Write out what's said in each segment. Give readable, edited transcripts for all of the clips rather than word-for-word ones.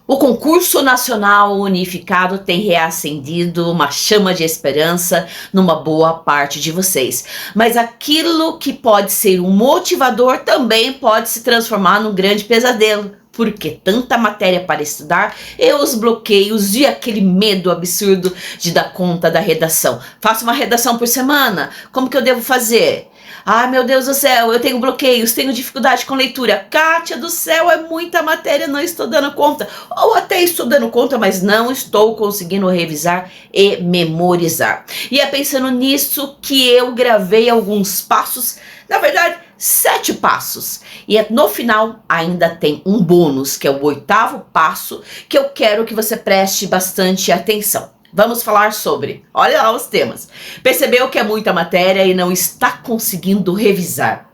O concurso nacional unificado tem reacendido uma chama de esperança numa boa parte de vocês. Mas aquilo que pode ser um motivador também pode se transformar num grande pesadelo. Porque tanta matéria para estudar e os bloqueios e aquele medo absurdo de dar conta da redação. Faço uma redação por semana, como que eu devo fazer? Ai, meu Deus do céu, eu tenho bloqueios, tenho dificuldade com leitura. Kátia do céu, é muita matéria, não estou dando conta. Ou até estou dando conta, mas não estou conseguindo revisar e memorizar. E é pensando nisso que eu gravei alguns passos, na verdade, 7 passos. E no final ainda tem um bônus, que é o 8º passo, que eu quero que você preste bastante atenção. Vamos falar sobre, olha lá os temas. Percebeu que é muita matéria e não está conseguindo revisar.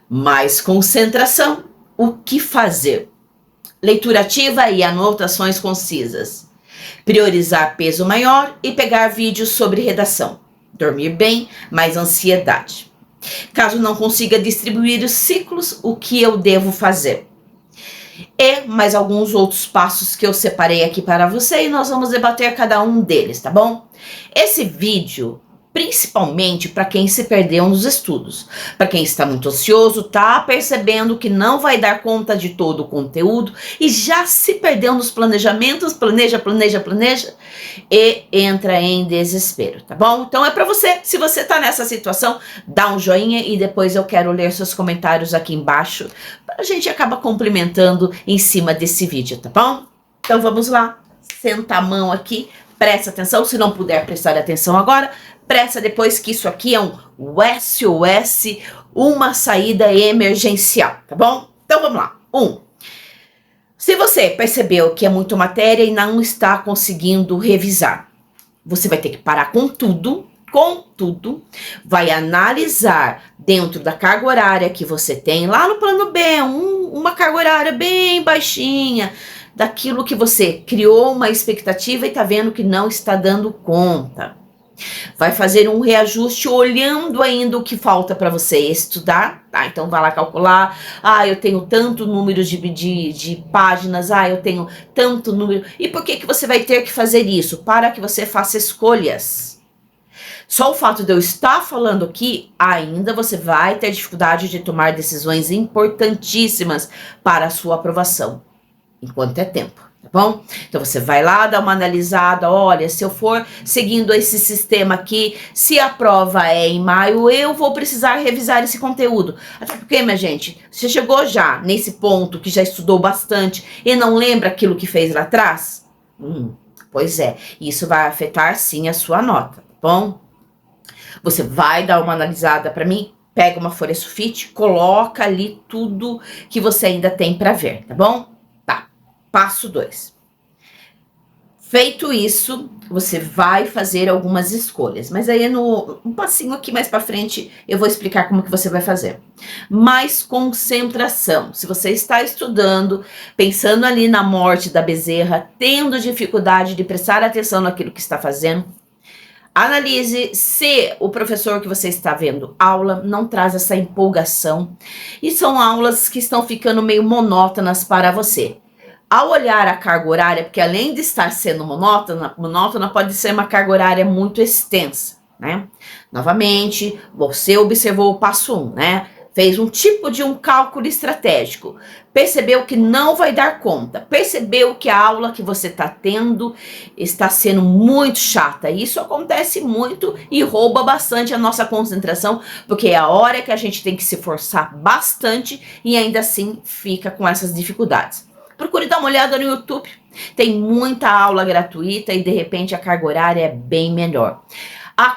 Mais concentração, o que fazer? Leitura ativa e anotações concisas. Priorizar peso maior e pegar vídeos sobre redação. Dormir bem, mais ansiedade. Caso não consiga distribuir os ciclos, o que eu devo fazer? E mais alguns outros passos que eu separei aqui para você e nós vamos debater cada um deles, tá bom? Esse vídeo, principalmente para quem se perdeu nos estudos, para quem está muito ansioso, tá percebendo que não vai dar conta de todo o conteúdo e já se perdeu nos planejamentos, planeja e entra em desespero, tá bom? Então é para você, se você tá nessa situação, dá um joinha e depois eu quero ler seus comentários aqui embaixo, a gente acaba complementando em cima desse vídeo, tá bom? Então vamos lá, senta a mão aqui, presta atenção, se não puder prestar atenção agora, presta depois que isso aqui é um SOS, uma saída emergencial, tá bom? Então vamos lá. Se você percebeu que é muito matéria e não está conseguindo revisar, você vai ter que parar com tudo, vai analisar dentro da carga horária que você tem, lá no plano B, uma carga horária bem baixinha, daquilo que você criou uma expectativa e tá vendo que não está dando conta. Vai fazer um reajuste olhando ainda o que falta para você estudar, tá? Então vai lá calcular, eu tenho tanto número de páginas, eu tenho tanto número. E por que você vai ter que fazer isso? Para que você faça escolhas. Só o fato de eu estar falando aqui, ainda você vai ter dificuldade de tomar decisões importantíssimas para a sua aprovação, enquanto é tempo, tá bom? Então você vai lá, dá uma analisada, olha, se eu for seguindo esse sistema aqui, se a prova é em maio, eu vou precisar revisar esse conteúdo. Até porque, minha gente, você chegou já nesse ponto que já estudou bastante e não lembra aquilo que fez lá atrás? Pois é, isso vai afetar sim a sua nota, tá bom? Você vai dar uma analisada para mim, pega uma folha sulfite, coloca ali tudo que você ainda tem para ver, tá bom? Tá, passo 2. Feito isso, você vai fazer algumas escolhas, mas aí um passinho aqui mais para frente eu vou explicar como que você vai fazer. Mais concentração. Se você está estudando, pensando ali na morte da Bezerra, tendo dificuldade de prestar atenção naquilo que está fazendo, analise se o professor que você está vendo aula não traz essa empolgação e são aulas que estão ficando meio monótonas para você. Ao olhar a carga horária, porque além de estar sendo monótona pode ser uma carga horária muito extensa, né? Novamente, você observou o passo 1, né? Fez um tipo de um cálculo estratégico, percebeu que não vai dar conta, percebeu que a aula que você está tendo está sendo muito chata. Isso acontece muito e rouba bastante a nossa concentração, porque é a hora que a gente tem que se forçar bastante e ainda assim fica com essas dificuldades. Procure dar uma olhada no YouTube, tem muita aula gratuita e de repente a carga horária é bem melhor.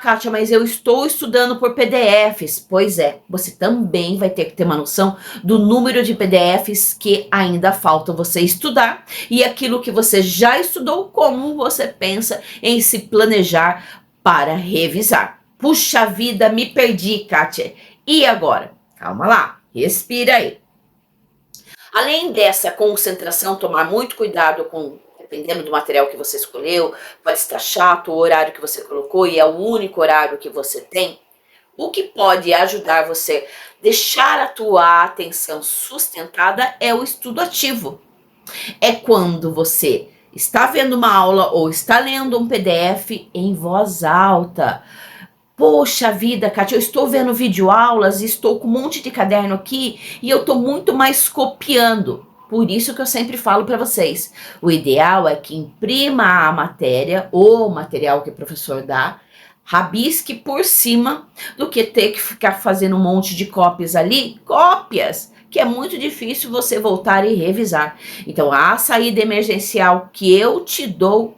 Kátia, mas eu estou estudando por PDFs. Pois é, você também vai ter que ter uma noção do número de PDFs que ainda falta você estudar e aquilo que você já estudou, como você pensa em se planejar para revisar. Puxa vida, me perdi, Kátia. E agora? Calma lá, respira aí. Além dessa concentração, tomar muito cuidado com, dependendo do material que você escolheu, pode estar chato o horário que você colocou e é o único horário que você tem. O que pode ajudar você a deixar a tua atenção sustentada é o estudo ativo. É quando você está vendo uma aula ou está lendo um PDF em voz alta. Poxa vida, Kátia, eu estou vendo videoaulas e estou com um monte de caderno aqui e eu estou muito mais copiando. Por isso que eu sempre falo para vocês, o ideal é que imprima a matéria ou o material que o professor dá, rabisque por cima, do que ter que ficar fazendo um monte de cópias ali, cópias, que é muito difícil você voltar e revisar. Então, a saída emergencial que eu te dou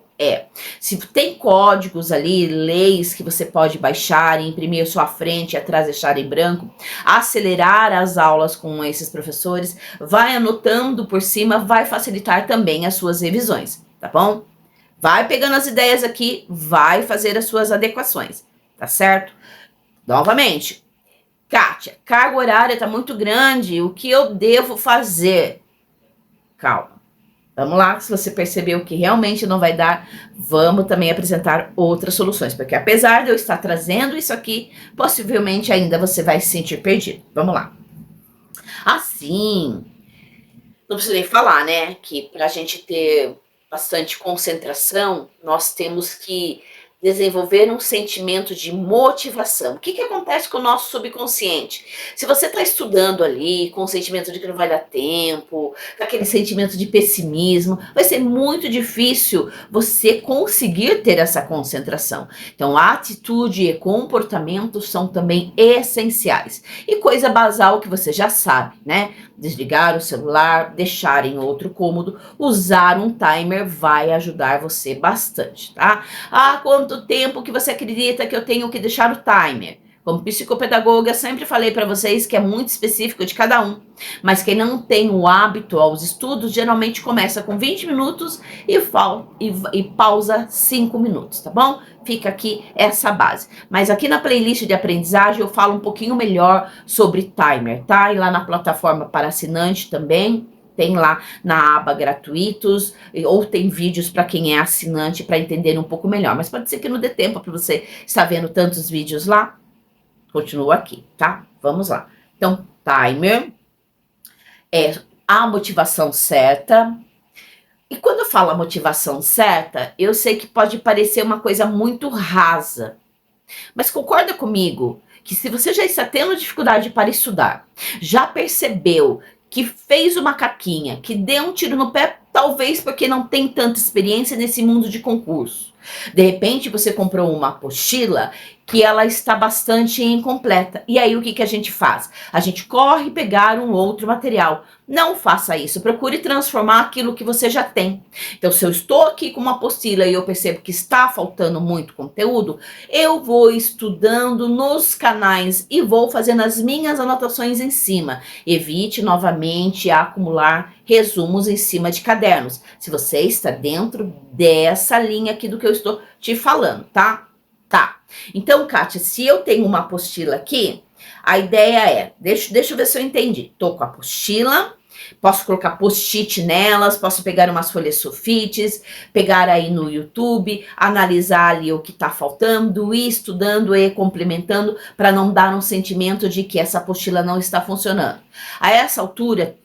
se tem códigos ali, leis que você pode baixar e imprimir à sua frente e atrás deixar em branco, acelerar as aulas com esses professores, vai anotando por cima, vai facilitar também as suas revisões, tá bom? Vai pegando as ideias aqui, vai fazer as suas adequações, tá certo? Novamente, Kátia, carga horária tá muito grande, o que eu devo fazer? Calma. Vamos lá, se você percebeu que realmente não vai dar, vamos também apresentar outras soluções, porque apesar de eu estar trazendo isso aqui, possivelmente ainda você vai se sentir perdido. Vamos lá. Assim, não preciso nem falar, né, que para a gente ter bastante concentração, nós temos que desenvolver um sentimento de motivação. O que acontece com o nosso subconsciente? Se você está estudando ali com o sentimento de que não vai dar tempo, com aquele sentimento de pessimismo, vai ser muito difícil você conseguir ter essa concentração. Então, a atitude e comportamento são também essenciais. E coisa basal que você já sabe, né? Desligar o celular, deixar em outro cômodo, usar um timer vai ajudar você bastante, tá? Ah, quanto tempo que você acredita que eu tenho que deixar o timer? Como psicopedagoga, sempre falei para vocês que é muito específico de cada um. Mas quem não tem o hábito aos estudos, geralmente começa com 20 minutos e pausa 5 minutos, tá bom? Fica aqui essa base. Mas aqui na playlist de aprendizagem eu falo um pouquinho melhor sobre timer, tá? E lá na plataforma para assinante também. Tem lá na aba gratuitos, ou tem vídeos para quem é assinante para entender um pouco melhor. Mas pode ser que não dê tempo para você estar vendo tantos vídeos lá. Continua aqui, tá? Vamos lá. Então, timer é a motivação certa. E quando eu falo a motivação certa, eu sei que pode parecer uma coisa muito rasa. Mas concorda comigo que se você já está tendo dificuldade para estudar, já percebeu que fez uma caquinha, que deu um tiro no pé, talvez porque não tem tanta experiência nesse mundo de concurso. De repente você comprou uma apostila que ela está bastante incompleta. E aí o que a gente faz? A gente corre pegar um outro material. Não faça isso, procure transformar aquilo que você já tem. Então, se eu estou aqui com uma apostila e eu percebo que está faltando muito conteúdo, eu vou estudando nos canais e vou fazendo as minhas anotações em cima. Evite novamente acumular resumos em cima de cadernos. Se você está dentro dessa linha aqui do que eu estou te falando, tá? Tá. Então, Kátia, se eu tenho uma apostila aqui, a ideia é, deixa eu ver se eu entendi. Tô com a apostila, posso colocar post-it nelas, posso pegar umas folhas sulfites, pegar aí no YouTube, analisar ali o que tá faltando, ir estudando e complementando para não dar um sentimento de que essa apostila não está funcionando. A essa altura,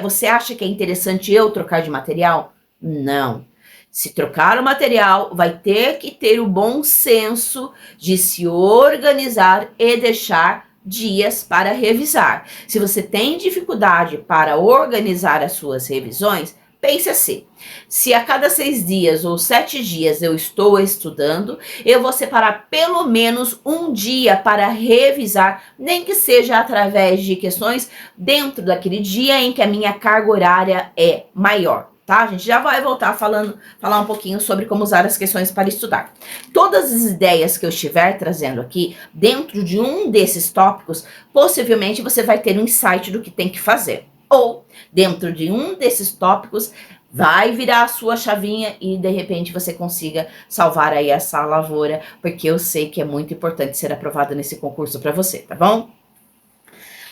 você acha que é interessante eu trocar de material? Não. Se trocar o material, vai ter que ter o bom senso de se organizar e deixar dias para revisar. Se você tem dificuldade para organizar as suas revisões, pense assim: se a cada 6 dias ou 7 dias eu estou estudando, eu vou separar pelo menos um dia para revisar, nem que seja através de questões dentro daquele dia em que a minha carga horária é maior. Tá? A gente já vai voltar a falar um pouquinho sobre como usar as questões para estudar. Todas as ideias que eu estiver trazendo aqui, dentro de um desses tópicos, possivelmente você vai ter um insight do que tem que fazer. Ou, dentro de um desses tópicos, vai virar a sua chavinha e, de repente, você consiga salvar aí essa lavoura, porque eu sei que é muito importante ser aprovada nesse concurso para você, tá bom?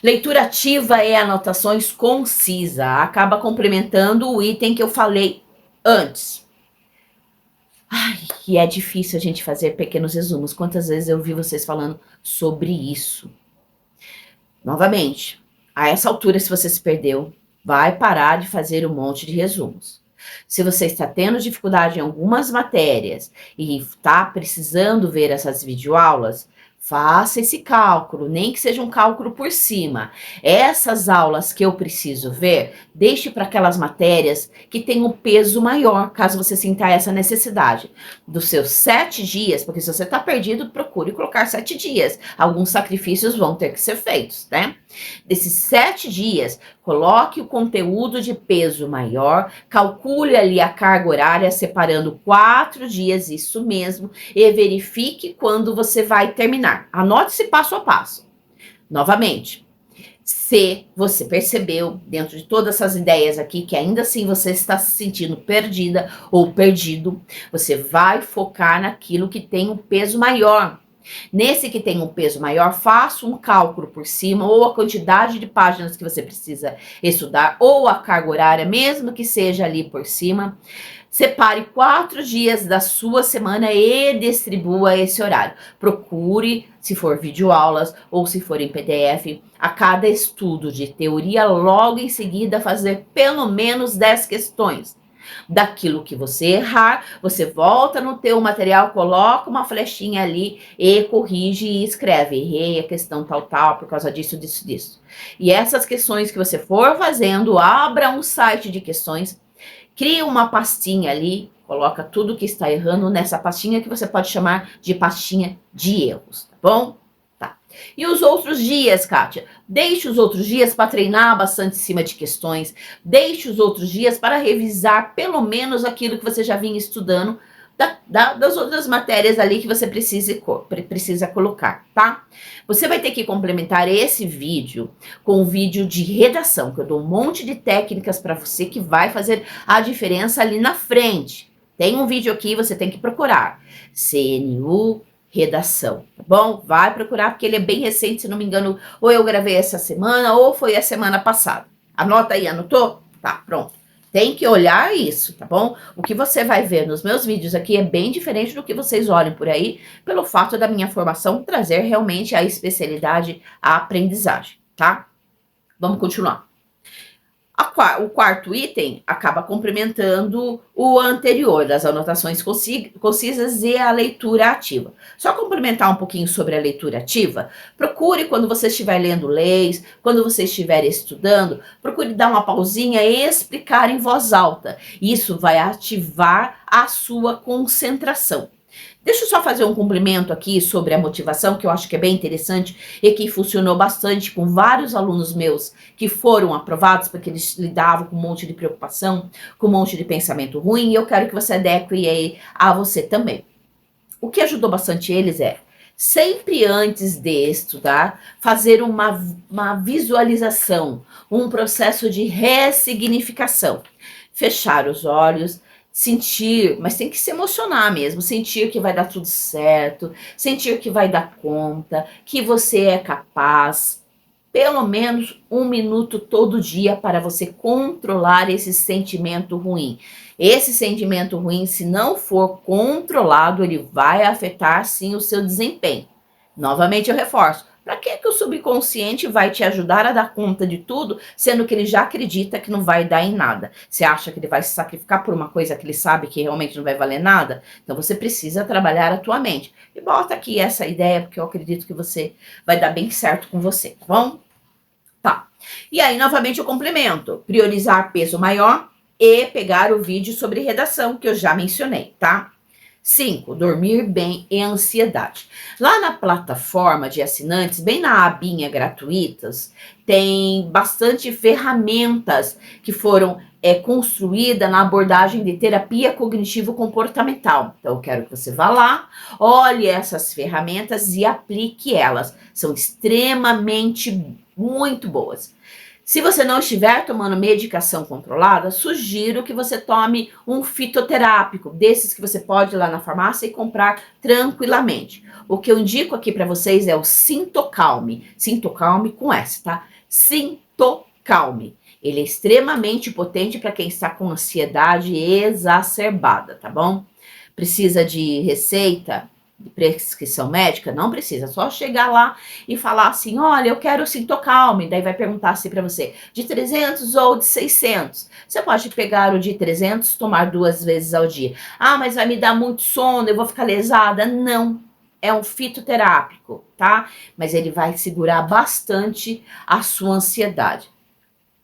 Leitura ativa é anotações concisa, acaba complementando o item que eu falei antes. Ai, e é difícil a gente fazer pequenos resumos. Quantas vezes eu vi vocês falando sobre isso? Novamente, a essa altura, se você se perdeu, vai parar de fazer um monte de resumos. Se você está tendo dificuldade em algumas matérias e está precisando ver essas videoaulas, faça esse cálculo, nem que seja um cálculo por cima. Essas aulas que eu preciso ver, deixe para aquelas matérias que têm um peso maior, caso você sinta essa necessidade. Dos seus 7 dias, porque se você está perdido, procure colocar 7 dias. Alguns sacrifícios vão ter que ser feitos, né? Desses 7 dias, coloque o conteúdo de peso maior, calcule ali a carga horária, separando 4 dias, isso mesmo, e verifique quando você vai terminar. Anote esse passo a passo. Novamente, se você percebeu, dentro de todas essas ideias aqui, que ainda assim você está se sentindo perdida ou perdido, você vai focar naquilo que tem um peso maior. Nesse que tem um peso maior, faça um cálculo por cima, ou a quantidade de páginas que você precisa estudar, ou a carga horária, mesmo que seja ali por cima. Separe 4 dias da sua semana e distribua esse horário. Procure, se for videoaulas ou se for em PDF, a cada estudo de teoria, logo em seguida fazer pelo menos 10 questões. Daquilo que você errar, você volta no teu material, coloca uma flechinha ali e corrige e escreve. Errei a questão tal, por causa disso, disso. E essas questões que você for fazendo, abra um site de questões, cria uma pastinha ali, coloca tudo que está errando nessa pastinha que você pode chamar de pastinha de erros, tá bom? Tá. E os outros dias, Kátia? Deixe os outros dias para treinar bastante em cima de questões, deixe os outros dias para revisar pelo menos aquilo que você já vinha estudando das outras matérias ali que você precisa colocar, tá? Você vai ter que complementar esse vídeo com um vídeo de redação, que eu dou um monte de técnicas para você que vai fazer a diferença ali na frente. Tem um vídeo aqui, você tem que procurar. CNU Redação, tá bom? Vai procurar, porque ele é bem recente, se não me engano, ou eu gravei essa semana, ou foi a semana passada. Anota aí, anotou? Tá, pronto. Tem que olhar isso, tá bom? O que você vai ver nos meus vídeos aqui é bem diferente do que vocês olham por aí, pelo fato da minha formação trazer realmente a especialidade, a aprendizagem, tá? Vamos continuar. O quarto item acaba complementando o anterior, das anotações concisas e a leitura ativa. Só complementar um pouquinho sobre a leitura ativa, procure quando você estiver lendo leis, quando você estiver estudando, procure dar uma pausinha e explicar em voz alta. Isso vai ativar a sua concentração. Deixa eu só fazer um complemento aqui sobre a motivação, que eu acho que é bem interessante e que funcionou bastante com vários alunos meus que foram aprovados, porque eles lidavam com um monte de preocupação, com um monte de pensamento ruim, e eu quero que você adeque a você também. O que ajudou bastante eles é, sempre antes de estudar, fazer uma visualização, um processo de ressignificação. Fechar os olhos, sentir, mas tem que se emocionar mesmo, sentir que vai dar tudo certo, sentir que vai dar conta, que você é capaz, pelo menos 1 minuto todo dia para você controlar esse sentimento ruim. Esse sentimento ruim, se não for controlado, ele vai afetar sim o seu desempenho. Novamente eu reforço, para que o subconsciente vai te ajudar a dar conta de tudo, sendo que ele já acredita que não vai dar em nada? Você acha que ele vai se sacrificar por uma coisa que ele sabe que realmente não vai valer nada? Então você precisa trabalhar a tua mente. E bota aqui essa ideia, porque eu acredito que você vai dar bem certo com você, tá bom? Tá. E aí, novamente, eu complemento. Priorizar peso maior e pegar o vídeo sobre redação, que eu já mencionei, tá? 5. Dormir bem e ansiedade. Lá na plataforma de assinantes, bem na abinha gratuitas, tem bastante ferramentas que foram construídas na abordagem de terapia cognitivo-comportamental. Então, eu quero que você vá lá, olhe essas ferramentas e aplique elas. São extremamente muito boas. Se você não estiver tomando medicação controlada, sugiro que você tome um fitoterápico, desses que você pode ir lá na farmácia e comprar tranquilamente. O que eu indico aqui para vocês é o Sintocalme. Sintocalme com S, tá? Sintocalme. Ele é extremamente potente para quem está com ansiedade exacerbada, tá bom? Precisa de receita? de prescrição médica, não precisa, só chegar lá e falar assim, olha, eu quero Sintocalme, daí vai perguntar assim para você, de 300 ou de 600. Você pode pegar o de 300, tomar 2 vezes ao dia. Ah, mas vai me dar muito sono, eu vou ficar lesada. Não, é um fitoterápico, tá? Mas ele vai segurar bastante a sua ansiedade.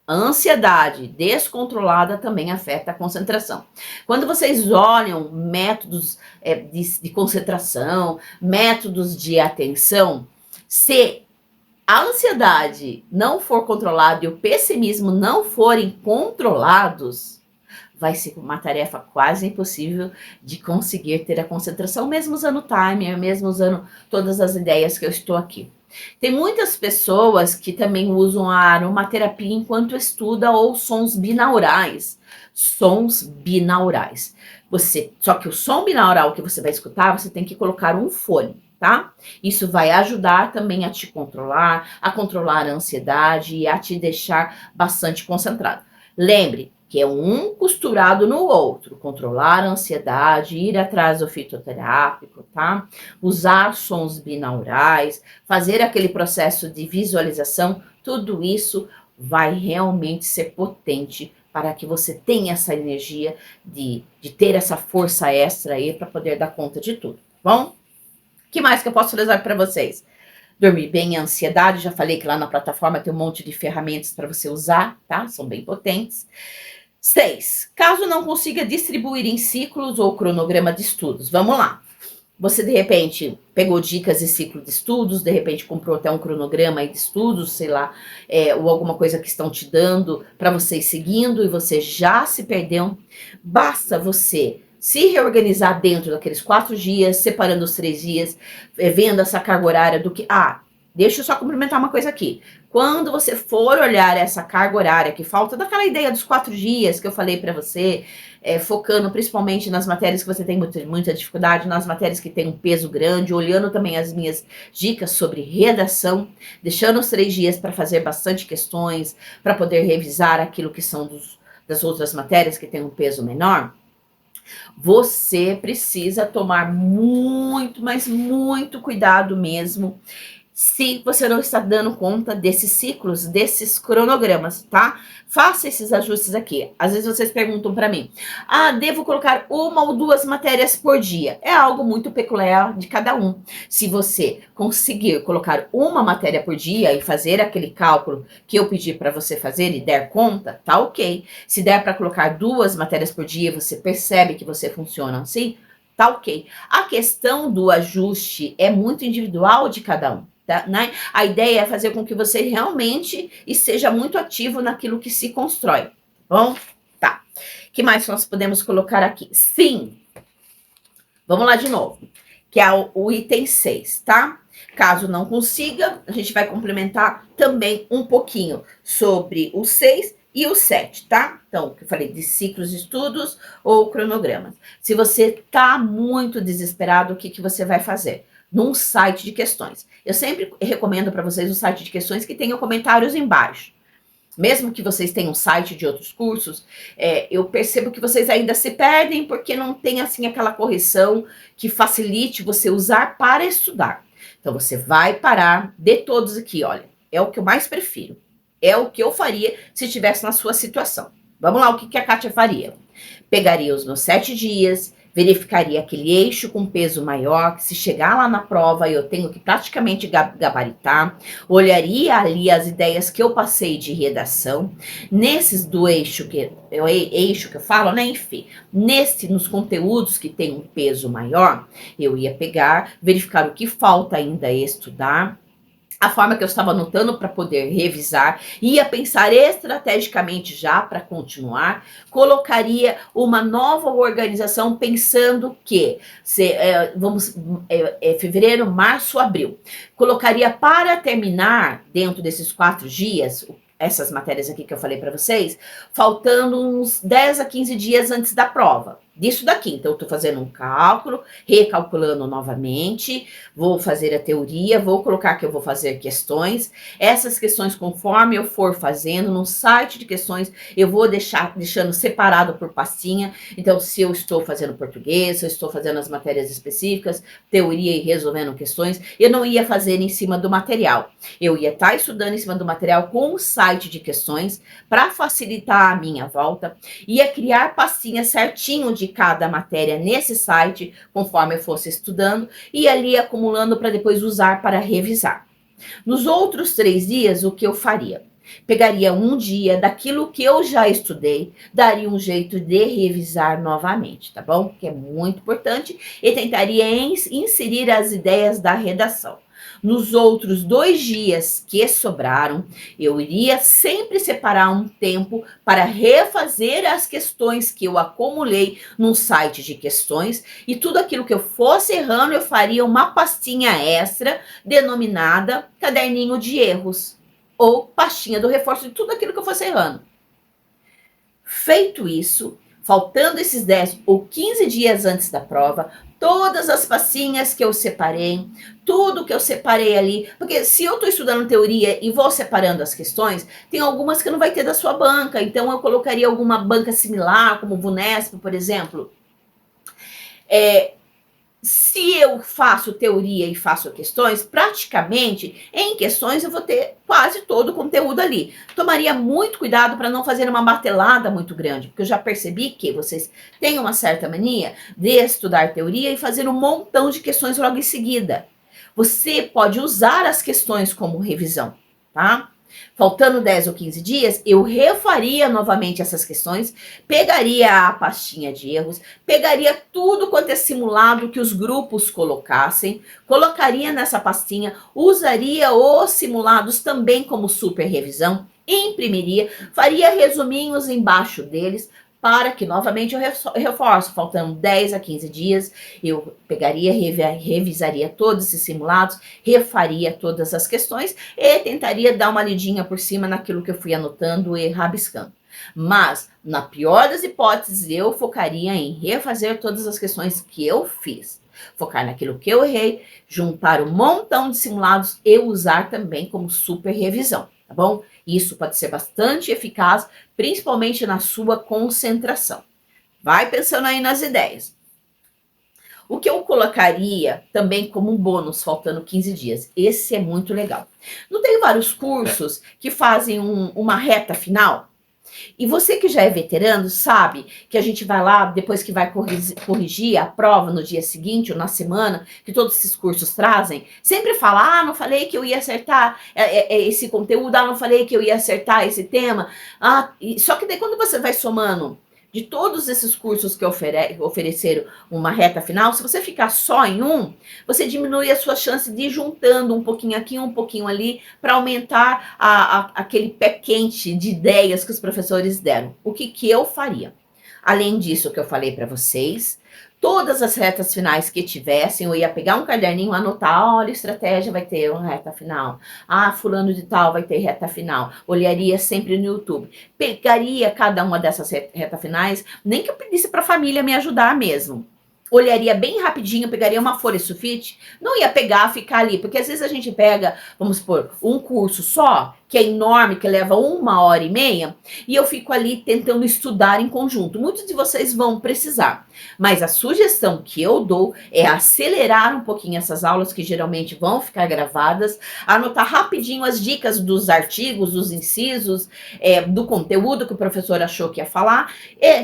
A ansiedade descontrolada também afeta a concentração. Quando vocês olham métodos de concentração, métodos de atenção, se a ansiedade não for controlada e o pessimismo não forem controlados, vai ser uma tarefa quase impossível de conseguir ter a concentração, mesmo usando o timer, mesmo usando todas as ideias que eu estou aqui. Tem muitas pessoas que também usam a aromaterapia enquanto estuda ou sons binaurais. Sons binaurais. Só que o som binaural que você vai escutar, você tem que colocar um fone, tá? Isso vai ajudar também a te controlar, a controlar a ansiedade e a te deixar bastante concentrado. Lembre que é um costurado no outro, controlar a ansiedade, ir atrás do fitoterápico, tá? Usar sons binaurais, fazer aquele processo de visualização, tudo isso vai realmente ser potente para que você tenha essa energia de ter essa força extra aí para poder dar conta de tudo, bom? O que mais que eu posso fazer para vocês? Dormir bem, a ansiedade, já falei que lá na plataforma tem um monte de ferramentas para você usar, tá? São bem potentes. 6. Caso não consiga distribuir em ciclos ou cronograma de estudos. Vamos lá. Você, de repente, pegou dicas de ciclo de estudos, de repente comprou até um cronograma de estudos, sei lá, ou alguma coisa que estão te dando para você ir seguindo e você já se perdeu. Basta você se reorganizar dentro daqueles 4 dias, separando os 3 dias, vendo essa carga horária do que... Deixa eu só complementar uma coisa aqui. Quando você for olhar essa carga horária que falta daquela ideia dos 4 dias que eu falei para você, focando principalmente nas matérias que você tem muita dificuldade, nas matérias que tem um peso grande, olhando também as minhas dicas sobre redação, deixando os 3 dias para fazer bastante questões, para poder revisar aquilo que são das outras matérias que tem um peso menor, você precisa tomar muito, mas muito cuidado mesmo se você não está dando conta desses ciclos, desses cronogramas, tá? Faça esses ajustes aqui. Às vezes vocês perguntam para mim, devo colocar 1 ou 2 matérias por dia? É algo muito peculiar de cada um. Se você conseguir colocar 1 matéria por dia e fazer aquele cálculo que eu pedi para você fazer e der conta, tá ok. Se der para colocar 2 matérias por dia, você percebe que você funciona assim, tá ok. A questão do ajuste é muito individual de cada um. Tá, né? A ideia é fazer com que você realmente esteja muito ativo naquilo que se constrói. Bom, tá. O que mais nós podemos colocar aqui? Sim. Vamos lá de novo. Que é o item 6, tá? Caso não consiga, a gente vai complementar também um pouquinho sobre o 6 e o 7, tá? Então, que eu falei de ciclos de estudos ou cronogramas. Se você tá muito desesperado, o que você vai fazer? Num site de questões. Eu sempre recomendo para vocês um site de questões que tenha comentários embaixo. Mesmo que vocês tenham um site de outros cursos, eu percebo que vocês ainda se perdem porque não tem assim aquela correção que facilite você usar para estudar. Então você vai parar de todos aqui, olha, é o que eu mais prefiro. É o que eu faria se estivesse na sua situação. Vamos lá, o que a Kátia faria? Pegaria os meus 7 dias, verificaria aquele eixo com peso maior, que se chegar lá na prova eu tenho que praticamente gabaritar, olharia ali as ideias que eu passei de redação, nesses do eixo que eu falo, né, enfim, nos conteúdos que tem um peso maior, eu ia pegar, verificar o que falta ainda estudar, a forma que eu estava anotando para poder revisar, ia pensar estrategicamente já para continuar, colocaria uma nova organização pensando que, fevereiro, março, abril, colocaria para terminar dentro desses 4 dias, essas matérias aqui que eu falei para vocês, faltando uns 10 a 15 dias antes da prova. disso daqui. Então, eu estou fazendo um cálculo, recalculando novamente, vou fazer a teoria, vou colocar que eu vou fazer questões. Essas questões, conforme eu for fazendo, no site de questões, eu vou deixando separado por pastinha. Então, se eu estou fazendo português, se eu estou fazendo as matérias específicas, teoria e resolvendo questões, eu não ia fazer em cima do material. Eu ia estar estudando em cima do material com o site de questões para facilitar a minha volta, ia criar pastinhas certinho de cada matéria nesse site, conforme eu fosse estudando, e ali acumulando para depois usar para revisar. Nos outros 3 dias, o que eu faria? Pegaria um dia daquilo que eu já estudei, daria um jeito de revisar novamente, tá bom? Que é muito importante, e tentaria inserir as ideias da redação. Nos outros 2 dias que sobraram, eu iria sempre separar um tempo para refazer as questões que eu acumulei num site de questões, e tudo aquilo que eu fosse errando, eu faria uma pastinha extra denominada caderninho de erros, ou pastinha do reforço de tudo aquilo que eu fosse errando. Feito isso, faltando esses 10 ou 15 dias antes da prova, todas as pastinhas que eu separei, tudo que eu separei ali, porque se eu estou estudando teoria e vou separando as questões, tem algumas que não vai ter da sua banca, então eu colocaria alguma banca similar, como o Vunesp, por exemplo. Se eu faço teoria e faço questões, praticamente em questões eu vou ter quase todo o conteúdo ali. Tomaria muito cuidado para não fazer uma martelada muito grande, porque eu já percebi que vocês têm uma certa mania de estudar teoria e fazer um montão de questões logo em seguida. Você pode usar as questões como revisão, tá? Faltando 10 ou 15 dias, eu refaria novamente essas questões, pegaria a pastinha de erros, pegaria tudo quanto é simulado que os grupos colocassem, colocaria nessa pastinha, usaria os simulados também como super revisão, imprimiria, faria resuminhos embaixo deles, para que novamente eu reforço, faltando 10 a 15 dias, eu pegaria, revisaria todos esses simulados, refaria todas as questões e tentaria dar uma lidinha por cima naquilo que eu fui anotando e rabiscando. Mas, na pior das hipóteses, eu focaria em refazer todas as questões que eu fiz. Focar naquilo que eu errei, juntar um montão de simulados e usar também como super revisão, tá bom? Isso pode ser bastante eficaz, principalmente na sua concentração. Vai pensando aí nas ideias. O que eu colocaria também como um bônus, faltando 15 dias, esse é muito legal. Não tem vários cursos que fazem uma reta final? E você que já é veterano sabe que a gente vai lá, depois que vai corrigir a prova no dia seguinte ou na semana, que todos esses cursos trazem, sempre fala, não falei que eu ia acertar esse conteúdo, não falei que eu ia acertar esse tema. Só que daí quando você vai somando de todos esses cursos que ofereceram uma reta final, se você ficar só em um, você diminui a sua chance de ir juntando um pouquinho aqui, um pouquinho ali, para aumentar aquele pé quente de ideias que os professores deram. O que eu faria? Além disso que eu falei para vocês, todas as retas finais que tivessem, eu ia pegar um caderninho, anotar, olha, estratégia vai ter uma reta final. Fulano de tal vai ter reta final. Olharia sempre no YouTube. Pegaria cada uma dessas retas finais, nem que eu pedisse para a família me ajudar mesmo. Olharia bem rapidinho, pegaria uma folha sulfite, não ia pegar, ficar ali, porque às vezes a gente pega, vamos supor, um curso só, que é enorme, que leva 1h30, e eu fico ali tentando estudar em conjunto. Muitos de vocês vão precisar, mas a sugestão que eu dou é acelerar um pouquinho essas aulas, que geralmente vão ficar gravadas, anotar rapidinho as dicas dos artigos, dos incisos, do conteúdo que o professor achou que ia falar.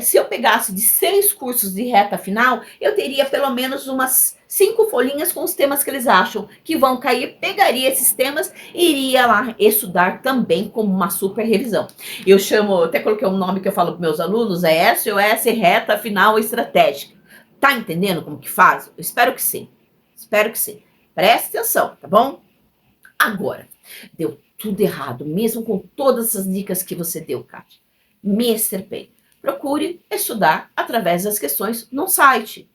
Se eu pegasse de 6 cursos de reta final, eu teria pelo menos umas 5 folhinhas com os temas que eles acham que vão cair, pegaria esses temas e iria lá estudar também como uma super revisão. Eu chamo, até coloquei um nome que eu falo para meus alunos, é SOS Reta Final Estratégica. Tá entendendo como que faz? Eu espero que sim. Espero que sim. Preste atenção, tá bom? Agora, deu tudo errado, mesmo com todas as dicas que você deu, Kátia. Me estrepei. Procure estudar através das questões no site.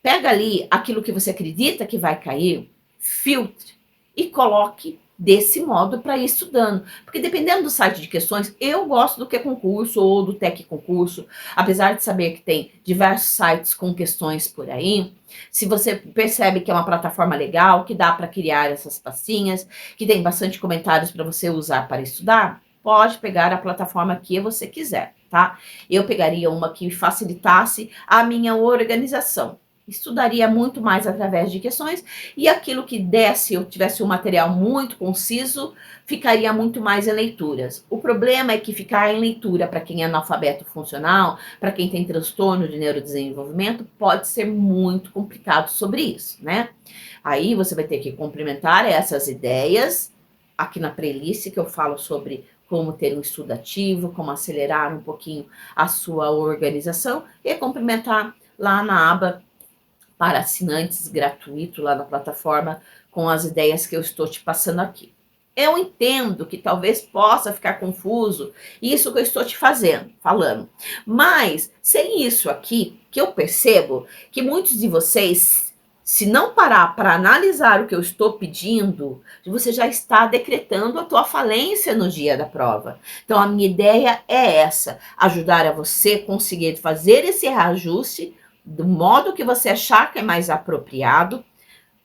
Pega ali aquilo que você acredita que vai cair, filtre e coloque desse modo para ir estudando. Porque dependendo do site de questões, eu gosto do QConcurso ou do Tec Concurso, apesar de saber que tem diversos sites com questões por aí. Se você percebe que é uma plataforma legal, que dá para criar essas pastinhas, que tem bastante comentários para você usar para estudar, pode pegar a plataforma que você quiser, tá? Eu pegaria uma que facilitasse a minha organização. Estudaria muito mais através de questões e aquilo que desse, eu tivesse um material muito conciso, ficaria muito mais em leituras. O problema é que ficar em leitura para quem é analfabeto funcional, para quem tem transtorno de neurodesenvolvimento, pode ser muito complicado sobre isso, né? Aí você vai ter que complementar essas ideias aqui na playlist que eu falo sobre como ter um estudo ativo, como acelerar um pouquinho a sua organização e complementar lá na aba para assinantes gratuito lá na plataforma com as ideias que eu estou te passando aqui. Eu entendo que talvez possa ficar confuso isso que eu estou te falando, mas sem isso aqui, que eu percebo que muitos de vocês, se não parar para analisar o que eu estou pedindo, você já está decretando a tua falência no dia da prova. Então a minha ideia é essa, ajudar a você conseguir fazer esse reajuste do modo que você achar que é mais apropriado,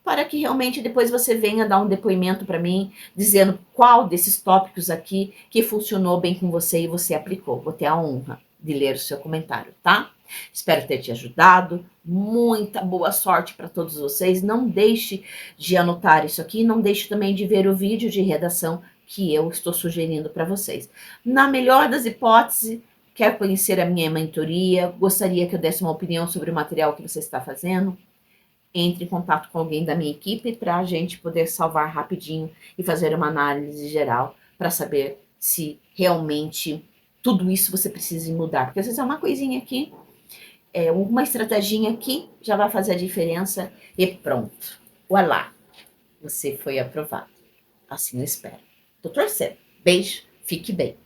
para que realmente depois você venha dar um depoimento para mim, dizendo qual desses tópicos aqui que funcionou bem com você e você aplicou. Vou ter a honra de ler o seu comentário, tá? Espero ter te ajudado. Muita boa sorte para todos vocês. Não deixe de anotar isso aqui, não deixe também de ver o vídeo de redação que eu estou sugerindo para vocês. Na melhor das hipóteses, quer conhecer a minha mentoria, gostaria que eu desse uma opinião sobre o material que você está fazendo, entre em contato com alguém da minha equipe para a gente poder salvar rapidinho e fazer uma análise geral para saber se realmente tudo isso você precisa mudar. Porque às vezes é uma coisinha aqui, uma estratégia aqui já vai fazer a diferença e pronto. Voilá, você foi aprovado. Assim eu espero. Tô torcendo. Beijo, fique bem.